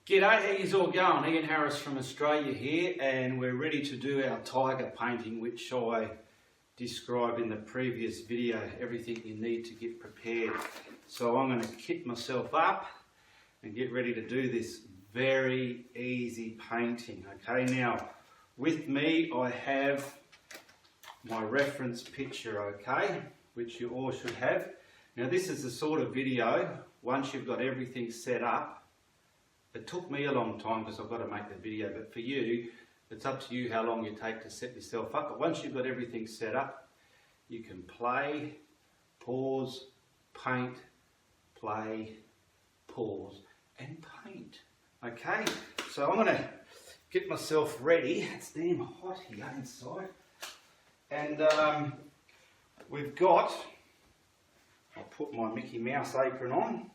G'day, how yous all going? Ian Harris from Australia here, and we're ready to do our tiger painting, which I described in the previous video, everything you need to get prepared. So I'm going to kit myself up and get ready to do this very easy painting. Okay, now with me I have my reference picture, okay, which you all should have. Now this is the sort of video, once you've got everything set up. It took me a long time because I've got to make the video, but for you, it's up to you how long you take to set yourself up. But once you've got everything set up, you can play, pause, paint, play, pause, and paint. Okay, so I'm going to get myself ready. It's damn hot here inside. And we've got, I'll put my Mickey Mouse apron on.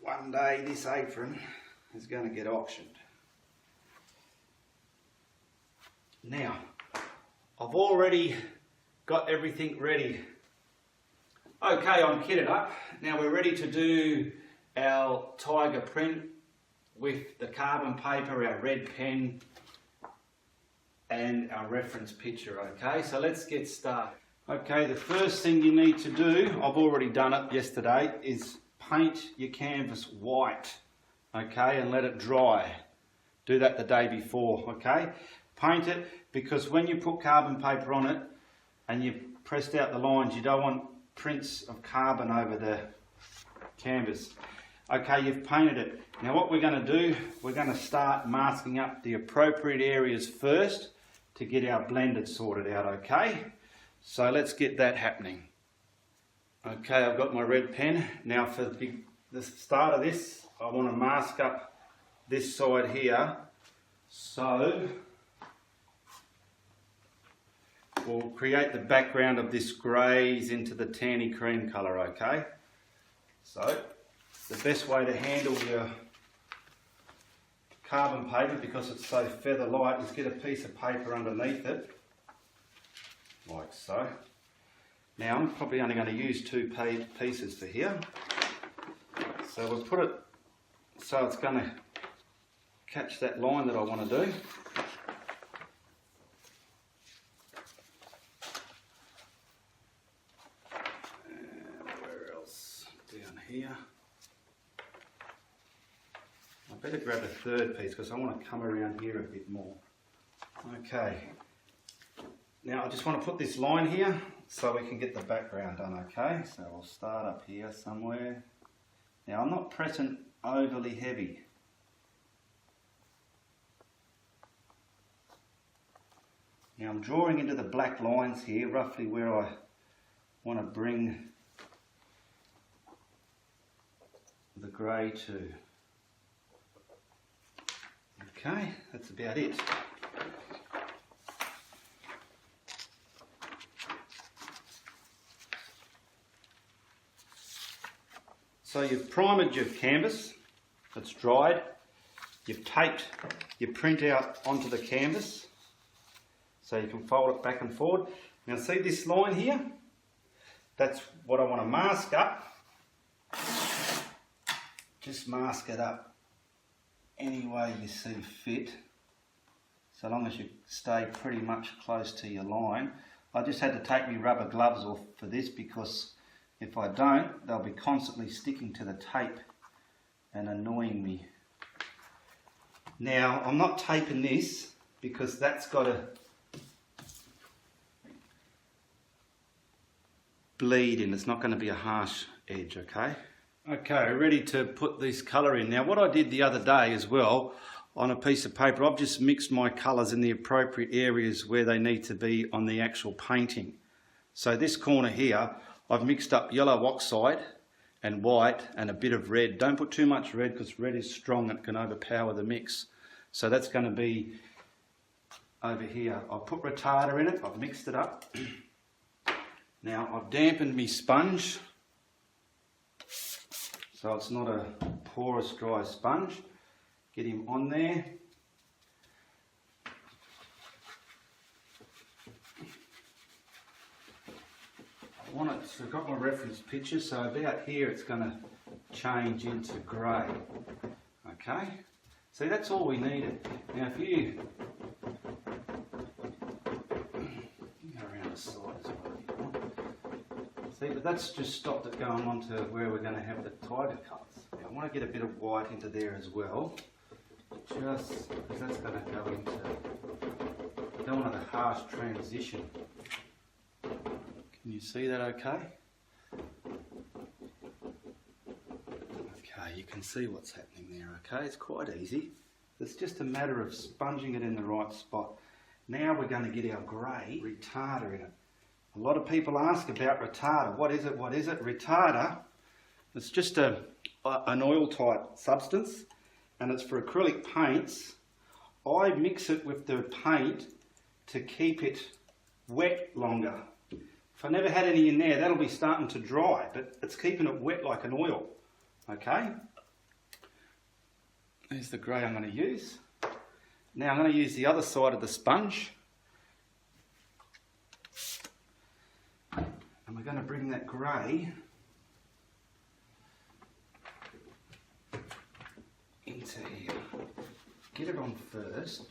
One day this apron is going to get auctioned. Now, I've already got everything ready. Okay, I'm kitted up. Now we're ready to do our tiger print with the carbon paper, our red pen, and our reference picture, okay? So let's get started. Okay, the first thing you need to do, I've already done it yesterday, is paint your canvas white, okay, and let it dry. Do that the day before, okay? Paint it, because when you put carbon paper on it and you pressed out the lines, you don't want prints of carbon over the canvas. Okay, you've painted it. Now what we're going to do, we're going to start masking up the appropriate areas first to get our blended sorted out, okay? So let's get that happening. Okay, I've got my red pen. Now for the start of this, I want to mask up this side here. So we'll create the background of this greys into the tanny cream colour, okay? So the best way to handle your carbon paper, because it's so feather light, is get a piece of paper underneath it, like so. Now I'm probably only going to use two pieces for here. So we'll put it so it's going to catch that line that I want to do. And where else? Down here. I better grab a third piece because I want to come around here a bit more. Okay. Now I just want to put this line here so we can get the background done, okay? So we'll start up here somewhere. Now I'm not pressing overly heavy. Now I'm drawing into the black lines here, roughly where I want to bring the grey to. Okay, that's about it. So you've primed your canvas, it's dried, you've taped your printout onto the canvas so you can fold it back and forward. Now see this line here? That's what I want to mask up. Just mask it up any way you see fit, so long as you stay pretty much close to your line. I just had to take my rubber gloves off for this because if I don't, they'll be constantly sticking to the tape and annoying me. Now, I'm not taping this because that's got to bleed in. It's not going to be a harsh edge, okay? Okay, ready to put this colour in. Now, what I did the other day as well, on a piece of paper, I've just mixed my colours in the appropriate areas where they need to be on the actual painting. So this corner here, I've mixed up yellow oxide and white and a bit of red. Don't put too much red because red is strong and can overpower the mix. So that's going to be over here. I've put retarder in it, I've mixed it up. Now I've dampened my sponge so it's not a porous dry sponge. Get him on there. want it, so I've got my reference picture, so about here it's going to change into grey. Okay, see, that's all we needed. Now if you go around the side as well if you want. See, but that's just stopped it going on to where we're going to have the tiger colours. Now I want to get a bit of white into there as well, just because that's going to go into, I don't want a harsh transition. Can you see that okay? Okay, you can see what's happening there, okay? It's quite easy. It's just a matter of sponging it in the right spot. Now we're going to get our grey retarder in it. A lot of people ask about retarder. What is it? What is it? Retarder, it's just an oil type substance and it's for acrylic paints. I mix it with the paint to keep it wet longer. If I never had any in there, that'll be starting to dry, but it's keeping it wet like an oil. Okay? There's the grey I'm going to use. Now I'm going to use the other side of the sponge. And we're going to bring that grey into here. Get it on first.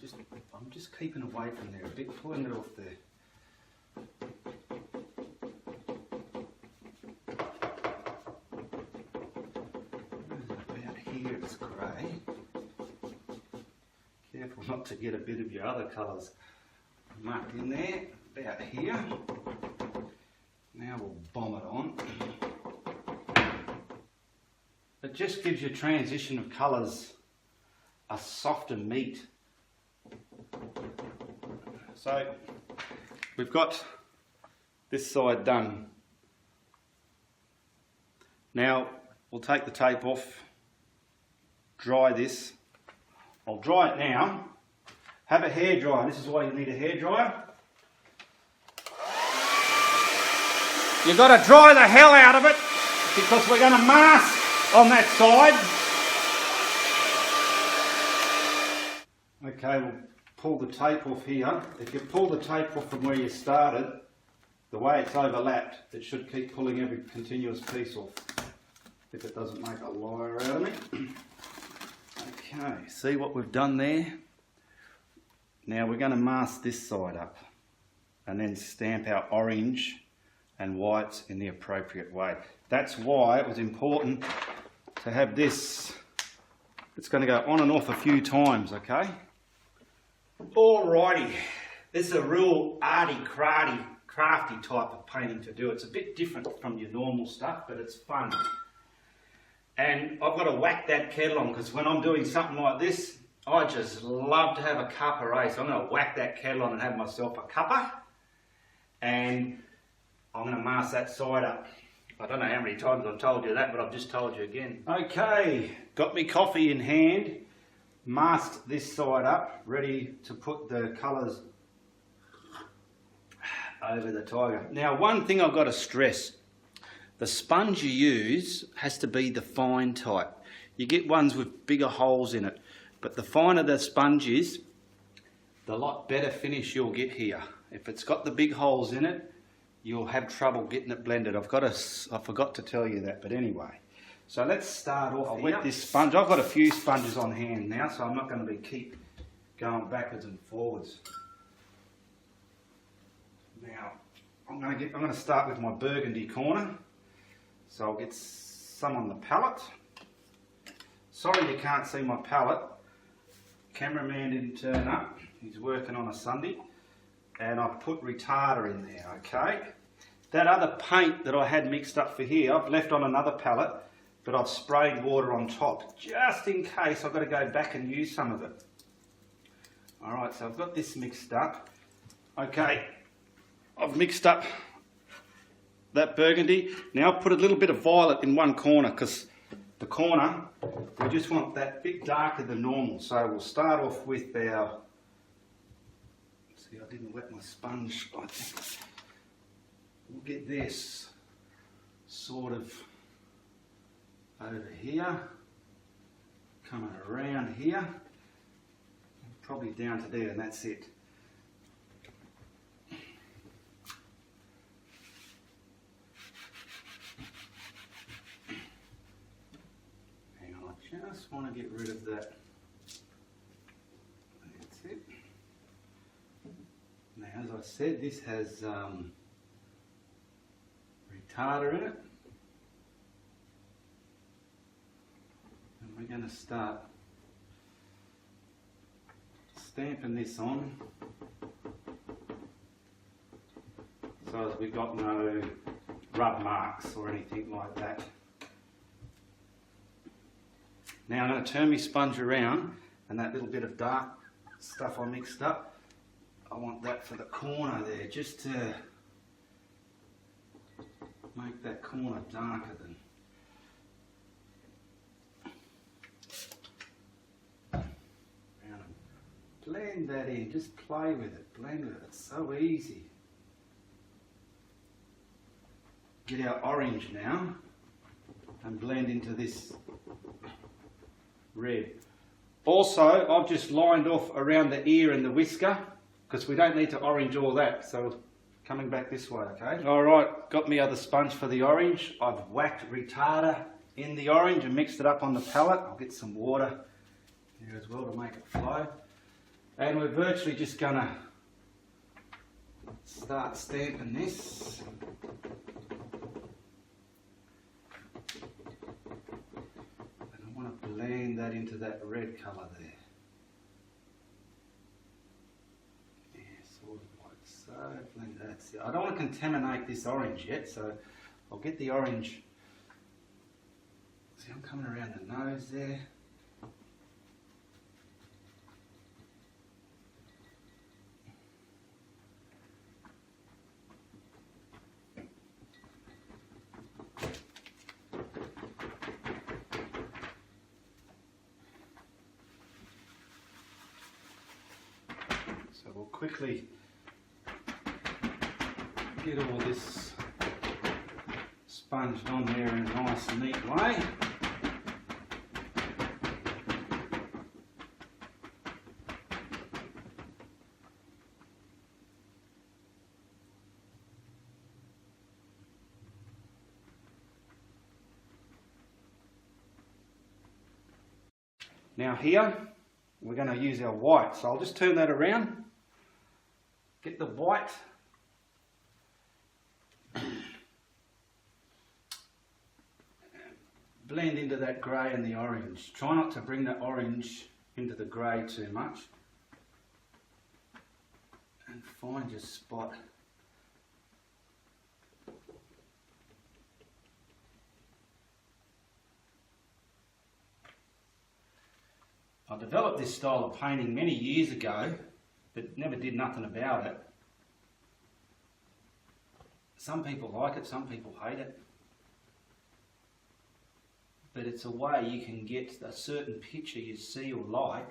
I'm just keeping away from there a bit, pulling it off there. About here it's grey. Careful not to get a bit of your other colours marked in there. About here. Now we'll bomb it on. It just gives you a transition of colours, a softer meat. So we've got this side done. Now we'll take the tape off, dry this. I'll dry it now. Have a hairdryer. This is why you need a hairdryer. You've got to dry the hell out of it because we're going to mask on that side. Okay, we'll pull the tape off here. If you pull the tape off from where you started, the way it's overlapped, it should keep pulling every continuous piece off. If it doesn't make a liar out of me. Okay, see what we've done there? Now we're going to mask this side up and then stamp our orange and whites in the appropriate way. That's why it was important to have this. It's going to go on and off a few times, okay? Alrighty, this is a real arty, crafty type of painting to do. It's a bit different from your normal stuff, but it's fun. And I've got to whack that kettle on because when I'm doing something like this, I just love to have a cuppa race. I'm going to whack that kettle on and have myself a cuppa. And I'm going to mask that side up. I don't know how many times I've told you that, but I've just told you again. Okay, got me coffee in hand, masked this side up, ready to put the colours over the tiger. Now, one thing I've got to stress, the sponge you use has to be the fine type. You get ones with bigger holes in it, but the finer the sponge is, the lot better finish you'll get here. If it's got the big holes in it, you'll have trouble getting it blended. I forgot to tell you that, but anyway. So let's start off. I'll wet this sponge. I've got a few sponges on hand now, so I'm not going to keep going backwards and forwards. Now, I'm going to start with my burgundy corner. So I'll get some on the palette. Sorry you can't see my palette. Cameraman didn't turn up. He's working on a Sunday. And I've put retarder in there, okay? That other paint that I had mixed up for here, I've left on another palette, but I've sprayed water on top, just in case I've got to go back and use some of it. Alright, so I've got this mixed up. Okay, I've mixed up that burgundy. Now I'll put a little bit of violet in one corner, because the corner, we just want that bit darker than normal. So we'll start off with our... See, I didn't wet my sponge, I think. We'll get this sort of over here, coming around here, probably down to there, and that's it. Hang on, I just want to get rid of that. That's it. Now, as I said, this has retarder in it. And we're going to start stamping this on so as we've got no rub marks or anything like that. Now I'm going to turn my sponge around, and that little bit of dark stuff I mixed up, I want that for the corner there, just to make that corner darker than. Blend that in, just play with it, blend with it, it's so easy. Get our orange now and blend into this red. Also, I've just lined off around the ear and the whisker because we don't need to orange all that, so coming back this way, okay? Alright, got my other sponge for the orange. I've whacked retarder in the orange and mixed it up on the palette. I'll get some water here as well to make it flow. And we're virtually just going to start stamping this. And I want to blend that into that red colour there. Yeah, sort of like so. Blend that. See, I don't want to contaminate this orange yet, so I'll get the orange. See, I'm coming around the nose there. So we'll quickly get all this sponged on there in a nice neat way. Now here we're going to use our white, so I'll just turn that around. Get the white, blend into that grey and the orange. Try not to bring the orange into the grey too much, and find your spot. I developed this style of painting many years ago, but never did nothing about it. Some people like it, some people hate it. But it's a way you can get a certain picture you see or like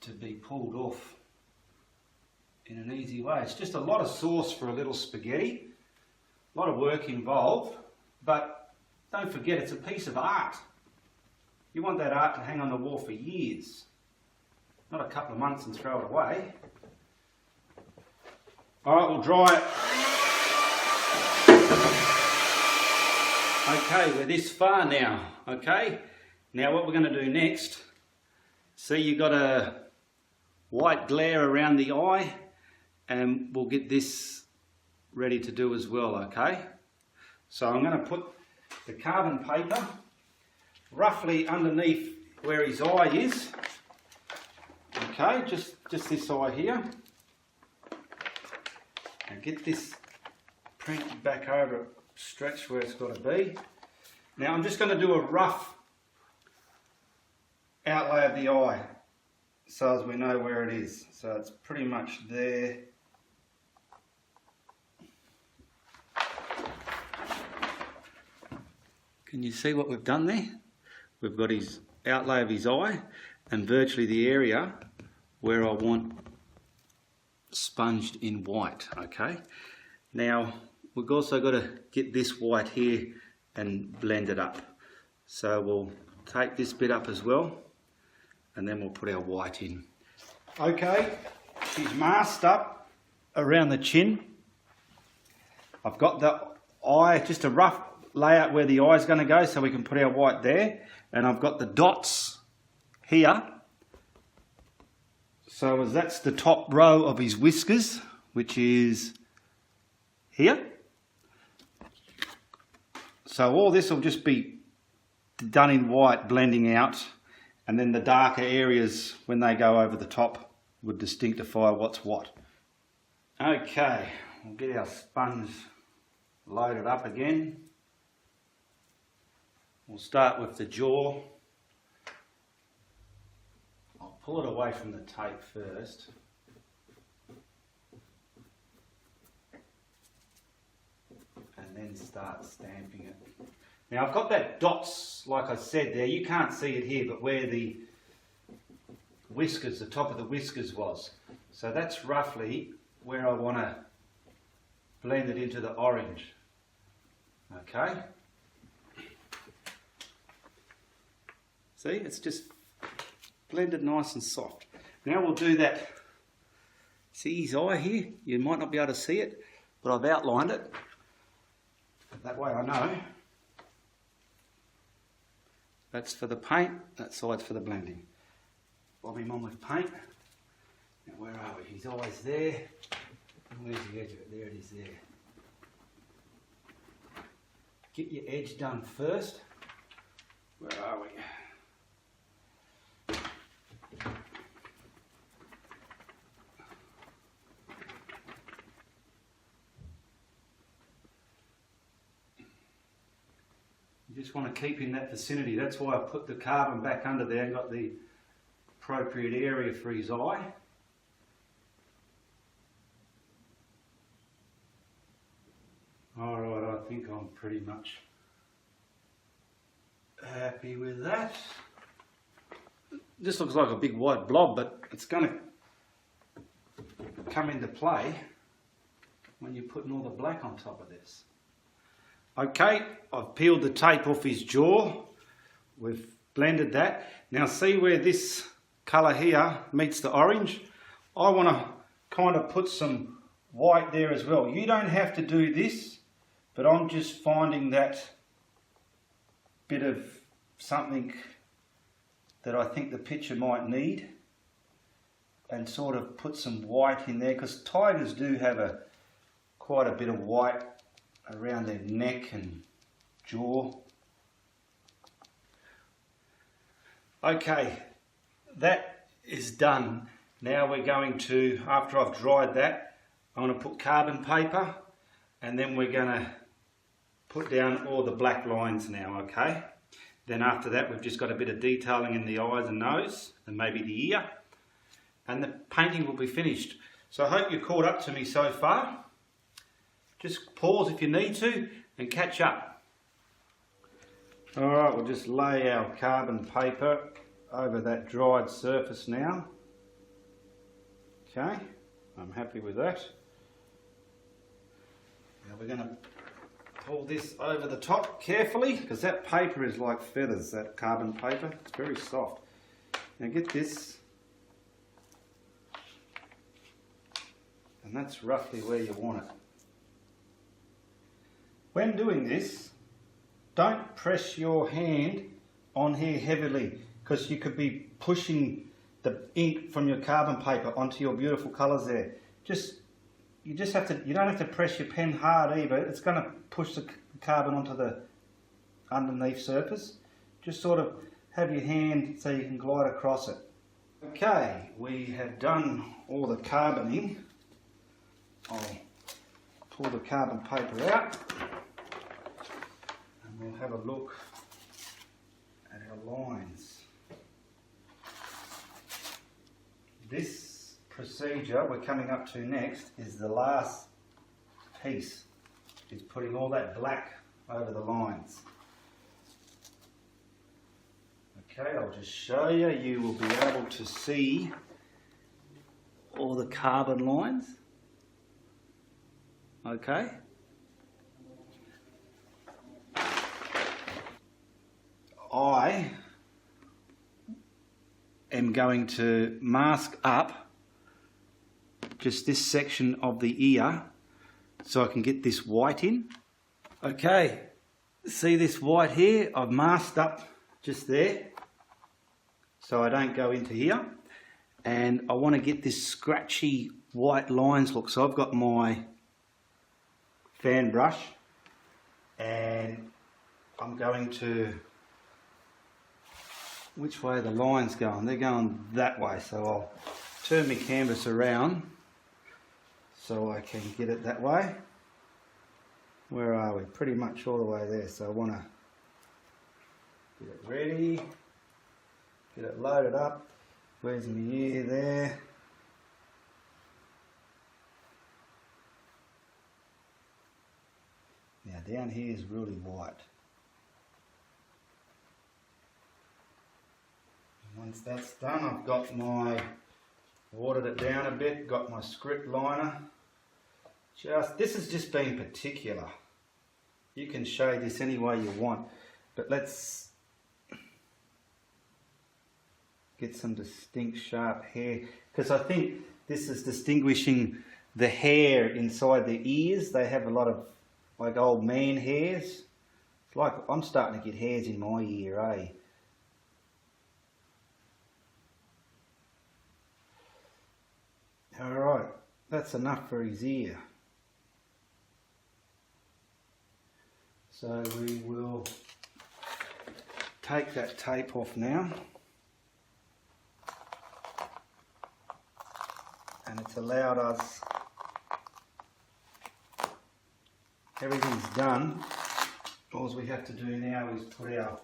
to be pulled off in an easy way. It's just a lot of sauce for a little spaghetti, a lot of work involved, but don't forget it's a piece of art. You want that art to hang on the wall for years. Not a couple of months and throw it away. Alright, we'll dry it. Okay, we're this far now. Okay, now what we're going to do next, see you've got a white glare around the eye, and we'll get this ready to do as well, okay? So I'm going to put the carbon paper roughly underneath where his eye is. Okay, just this eye here. And get this print back over, stretch where it's got to be. Now I'm just going to do a rough outlay of the eye so as we know where it is. So it's pretty much there. Can you see what we've done there? We've got his outlay of his eye and virtually the area where I want sponged in white, okay? Now, we've also got to get this white here and blend it up. So we'll take this bit up as well, and then we'll put our white in. Okay, he's masked up around the chin. I've got the eye, just a rough layout where the eye is going to go so we can put our white there. and I've got the dots here. So as that's the top row of his whiskers, which is here. So all this will just be done in white, blending out, and then the darker areas, when they go over the top, would distinctify what's what. Okay, we'll get our sponge loaded up again. We'll start with the jaw. I'll pull it away from the tape first. And then start stamping it. Now I've got that dots, like I said there, you can't see it here, but where the whiskers, the top of the whiskers was. So that's roughly where I want to blend it into the orange. Okay. See, it's just blended nice and soft. Now we'll do that. See his eye here? You might not be able to see it, but I've outlined it. That way I know. That's for the paint, that side's for the blending. Bob him on with paint. Now where are we? His eye's there. Where's the edge of it? There it is there. Get your edge done first. Where are we? You just want to keep in that vicinity. That's why I put the carbon back under there and got the appropriate area for his eye. Alright, I think I'm pretty much happy with that. This looks like a big white blob, but it's going to come into play when you're putting all the black on top of this. Okay, I've peeled the tape off his jaw. We've blended that. Now see where this colour here meets the orange? I want to kind of put some white there as well. You don't have to do this, but I'm just finding that bit of something that I think the picture might need, and sort of put some white in there, because tigers do have quite a bit of white around their neck and jaw. Okay, that is done. Now we're going to, after I've dried that, I'm going to put carbon paper, and then we're going to put down all the black lines now, okay? Then after that we've just got a bit of detailing in the eyes and nose, and maybe the ear, and the painting will be finished. So I hope you caught up to me so far. Just pause if you need to and catch up. Alright, we'll just lay our carbon paper over that dried surface now. Okay, I'm happy with that. Now we're going to pull this over the top carefully, because that paper is like feathers, that carbon paper. It's very soft. Now get this, and that's roughly where you want it. When doing this, don't press your hand on here heavily, because you could be pushing the ink from your carbon paper onto your beautiful colours there. You don't have to press your pen hard either. It's going to push the carbon onto the underneath surface. Just sort of have your hand so you can glide across it. Okay, we have done all the carboning. I'll pull the carbon paper out. We'll have a look at our lines. This procedure we're coming up to next is the last piece. It's putting all that black over the lines. Okay, I'll just show you. You will be able to see all the carbon lines. Okay. I am going to mask up just this section of the ear so I can get this white in. Okay, see this white here? I've masked up just there, so I don't go into here. And I want to get this scratchy white lines look. So I've got my fan brush and I'm going to, which way are the lines going? They're going that way, so I'll turn my canvas around so I can get it that way. Where are we? Pretty much all the way there. So I want to get it ready, get it loaded up. Where's my ear there? Now down here is really white. Once that's done, I've got watered it down a bit, got my script liner. This has just been particular. You can shade this any way you want, but let's get some distinct sharp hair, because I think this is distinguishing the hair inside the ears. They have a lot of like old man hairs. It's like I'm starting to get hairs in my ear, eh? Alright, that's enough for his ear. So we will take that tape off now. And it's allowed us, everything's done. All we have to do now is put our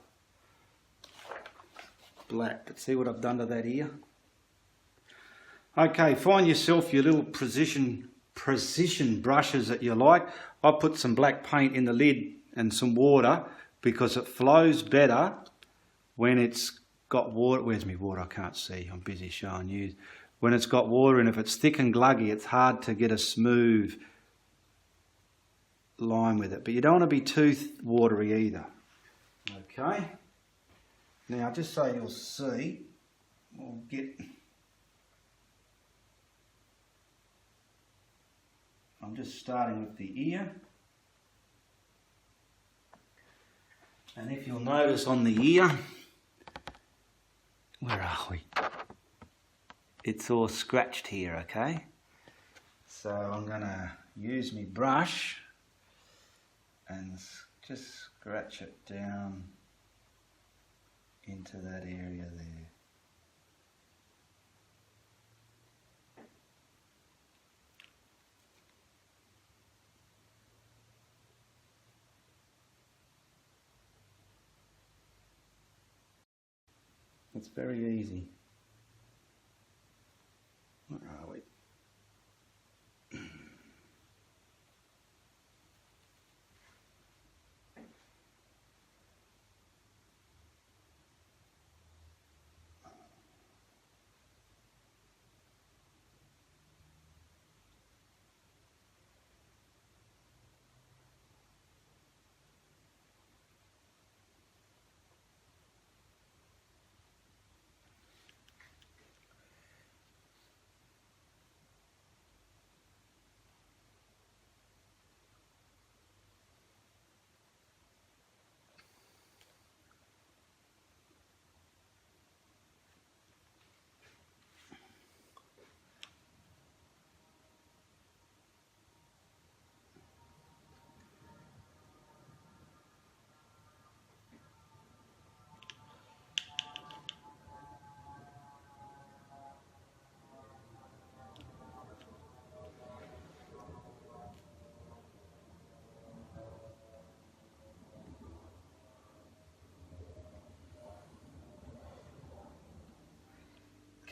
black. But see what I've done to that ear? Okay, find yourself your little precision brushes that you like. I put some black paint in the lid and some water because it flows better when it's got water. Where's my water? I can't see. I'm busy showing you. When it's got water, and if it's thick and gluggy, it's hard to get a smooth line with it. But you don't want to be too watery either. Okay. Now, just so you'll see, we'll get... I'm just starting with the ear. And if you'll notice on the ear, where are we? It's all scratched here, okay? So I'm going to use my brush and just scratch it down into that area there. It's very easy. Where are we?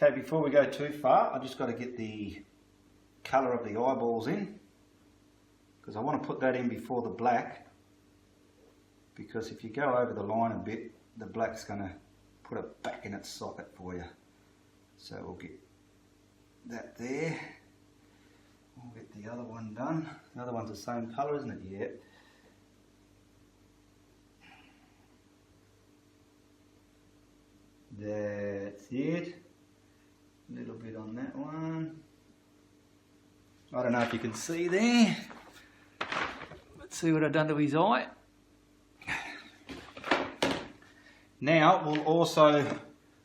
Okay, before we go too far, I just got to get the colour of the eyeballs in, because I want to put that in before the black, because if you go over the line a bit, the black's going to put it back in its socket for you. So we'll get that there. We'll get the other one done. The other one's the same colour, isn't it? Yeah. That's it. A little bit on that one. I don't know if you can see there. Let's see what I've done to his eye. Now we'll also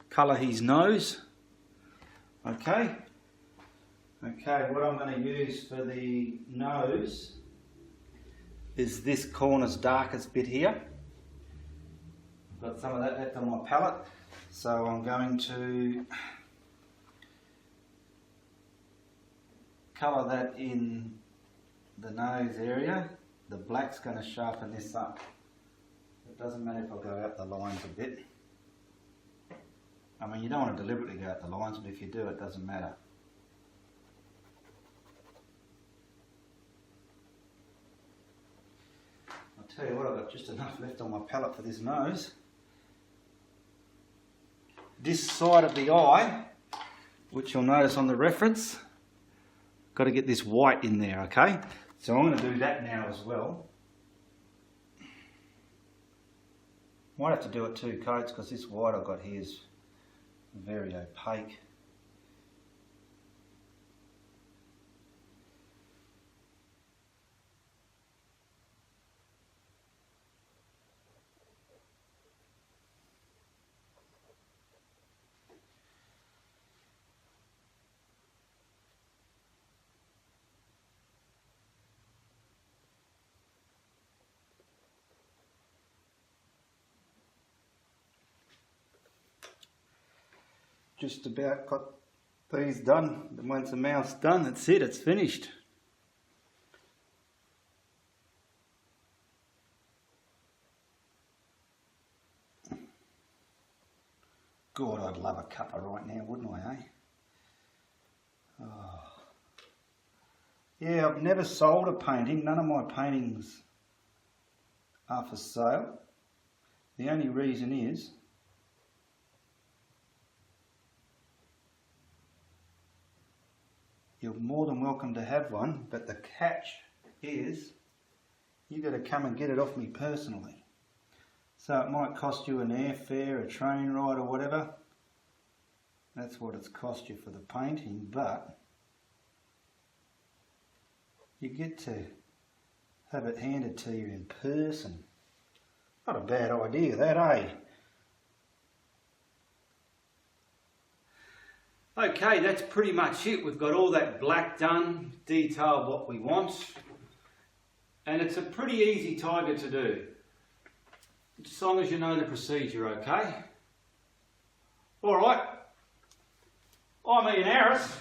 colour his nose. Okay, what I'm going to use for the nose is this corner's darkest bit here. I've got some of that left on my palette, so I'm going to colour that in the nose area. The black's going to sharpen this up. It doesn't matter if I go out the lines a bit. I mean, you don't want to deliberately go out the lines, but if you do, it doesn't matter. I'll tell you what, I've got just enough left on my palette for this nose. This side of the eye, which you'll notice on the reference, got to get this white in there, okay? So I'm going to do that now as well. Might have to do it 2 coats because this white I've got here is very opaque. Just about got these done. Once the mouth's done, that's it, it's finished. God, I'd love a cuppa right now, wouldn't I, eh? Oh. Yeah, I've never sold a painting. None of my paintings are for sale. The only reason is you're more than welcome to have one, but the catch is you've got to come and get it off me personally. So it might cost you an airfare, a train ride or whatever. That's what it's cost you for the painting, but you get to have it handed to you in person. Not a bad idea that, eh? Okay, that's pretty much it. We've got all that black done, detailed what we want. And it's a pretty easy tiger to do. As long as you know the procedure, okay? Alright, I'm Ian Harris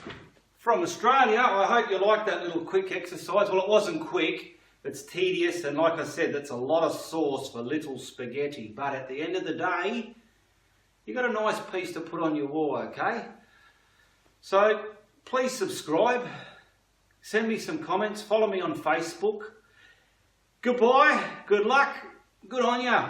from Australia. I hope you liked that little quick exercise. Well, it wasn't quick, it's tedious, and like I said, that's a lot of sauce for little spaghetti. But at the end of the day, you've got a nice piece to put on your wall, okay? So please subscribe, send me some comments, follow me on Facebook. Goodbye, good luck, good on ya.